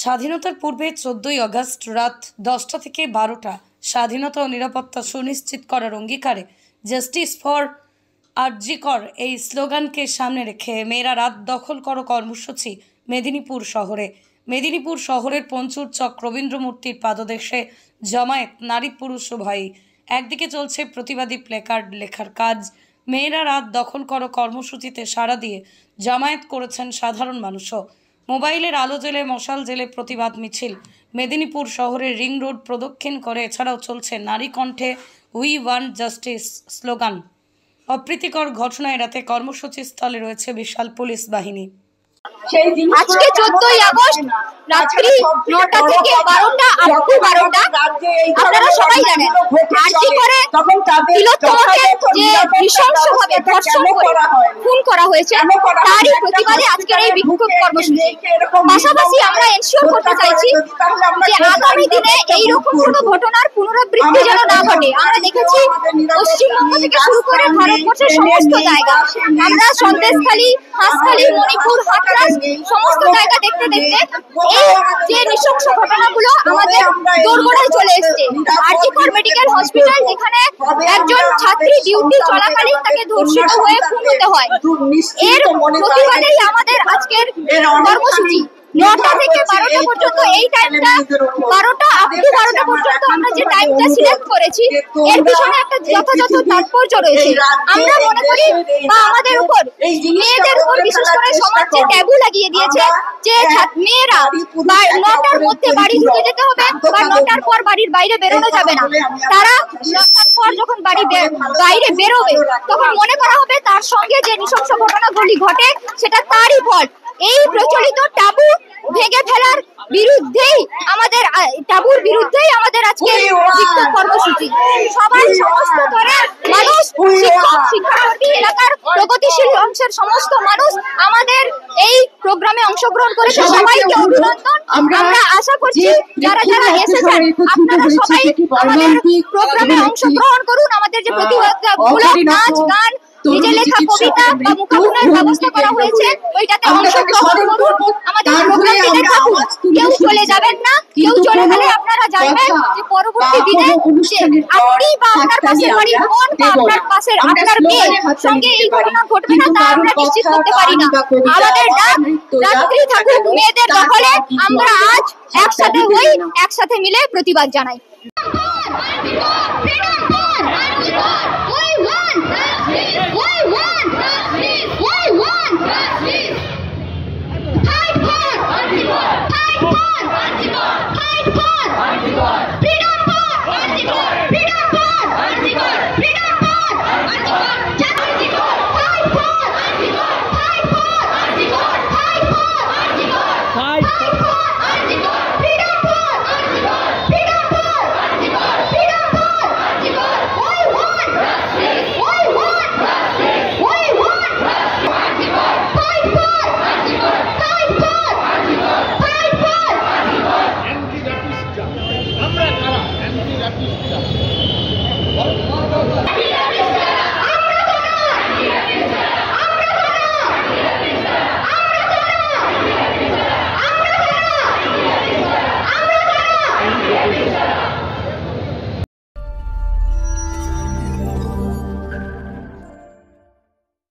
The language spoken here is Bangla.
স্বাধীনতার পূর্বে 14ই আগস্ট রাত 10টা থেকে 12টা স্বাধীনতা ও নিরাপত্তা সুনিশ্চিত করার অঙ্গীকারে জাস্টিস ফর আরজি কর এই স্লোগানকে সামনে রেখে মেয়েরা রাত দখল করো কর্মসূচি মেদিনীপুর শহরের পঞ্চুর চক রবীন্দ্র মূর্তির পাদদেশে জমায়েত নারী পুরুষ উভয়ই। একদিকে চলছে প্রতিবাদী প্লেকার্ড লেখার কাজ, মেয়েরা রাত দখল করো কর্মসূচিতে সাড়া দিয়ে জামায়াত করেছেন সাধারণ মানুষও। মোবাইলের আলো জেলে মশাল জেলে প্রতিবাদ মিছিল মেদিনীপুর শহরের রিং রোড প্রদক্ষিণ করে। এছাড়াও চলছে নারী কণ্ঠে উই ওয়ান্ট জাস্টিস স্লোগান। অপ্রীতিকর ঘটনা এড়াতে কর্মসূচিস্থলে রয়েছে বিশাল পুলিশ বাহিনী। আজকে 14ই আগস্ট রাত্রি 9টা থেকে 12টা আপ টু 12টা আপনারা সবাই জানেন আরজি করে তিলোত্তমাকে যে নৃশংসভাবে ধর্ষণ করে খুন করা হয়েছে তারই প্রতিবাদে আজকের এই বিক্ষোভ কর্মসূচি। পাশাপাশি আমরা এনশিওর করতে চাইছি যে আগামী দিনে এইরকম কোনো ঘটনার পুনরাবৃত্তি যেন না ঘটে। আমরা দেখেছি পশ্চিমবঙ্গ থেকে শুরু করে ভারতবর্ষের সমস্ত জায়গা, আমরা সন্দেশখালী, হাঁসখালী, মণিপুর, হাতরাস সমস্ত জায়গা দেখতে দেখতে এই যে নৃশংস ঘটনাগুলো আমাদের দোরগোড়ায় চলে এসেছে। আরজি কর মেডিকেল হসপিটাল, যেখানে একজন ছাত্রী ডিউটি চলাকালীন তাকে ধর্ষিত হয়ে খুন হতে হয়, এর প্রতিবাদেই আমাদের আজকের কর্মসূচি। 9টা থেকে 12টা পর্যন্ত এই টাইমটা, 12টা আপ টু 12টা পর্যন্ত আমরা যে টাইমটা সিলেক্ট করেছি এর পিছনে একটা যথাযথ তাৎপর্য রয়েছে। আমরা মনে করি বা আমাদের উপর মেয়েদের উপর বিশেষ করে সমাজ যে ট্যাবু লাগিয়ে দিয়েছে যে মেয়েরা 9টার মধ্যে বাড়ি ঢুকে যেতে হবে বা 9টার পর বাড়ির বাইরে বেরোনো যাবে না। তারা 9টার পর যখন বাইরে বেরোবে তখন মনে করা হবে তার সঙ্গে যে নৃশংস ঘটনাগুলি ঘটে সেটা তারই ফল। এই প্রচলিত টাবু ভেঙে ফেলার বিরুদ্ধেই আমাদের আজকে বিক্ষোভ কর্মসূচি। সবাই, সমস্ত ধরনের মানুষ, শিক্ষক, শিক্ষার্থী, এলাকার প্রগতিশীল অংশের সমস্ত মানুষ আমাদের এই প্রোগ্রামে অংশগ্রহণ করেছে। সবাইকে অভিনন্দন। আমরা আশা করছি যারা যারা এসেছেন আপনারা সবাই আমাদের প্রোগ্রামে অংশগ্রহণ করুন। আমাদের যে প্রতিবাদমূলক নাচ, গান, নিজে লেখা কবিতা বা মুখামুখির ব্যবস্থা করা হয়েছে ওইটাতে অংশগ্রহণ করুন। আমাদের প্রোগ্রামটিতে থাকুন, কেউ চলে যাবেন না। কেউ চলে গেলে আপনারা জানবেন যে পরবর্তী দিনে আপনি বা আপনার পাশের বাড়ির বোন বা আপনার পাশের আপনার মেয়ের সঙ্গে এই ঘটনা ঘটবে না তা আমরা নিশ্চিত করতে পারি না। আমাদের ডাক রাত্রি থাকুক মেয়েদের দখলে। আমরা আজ একসাথে হই, একসাথে মিলে প্রতিবাদ জানাই।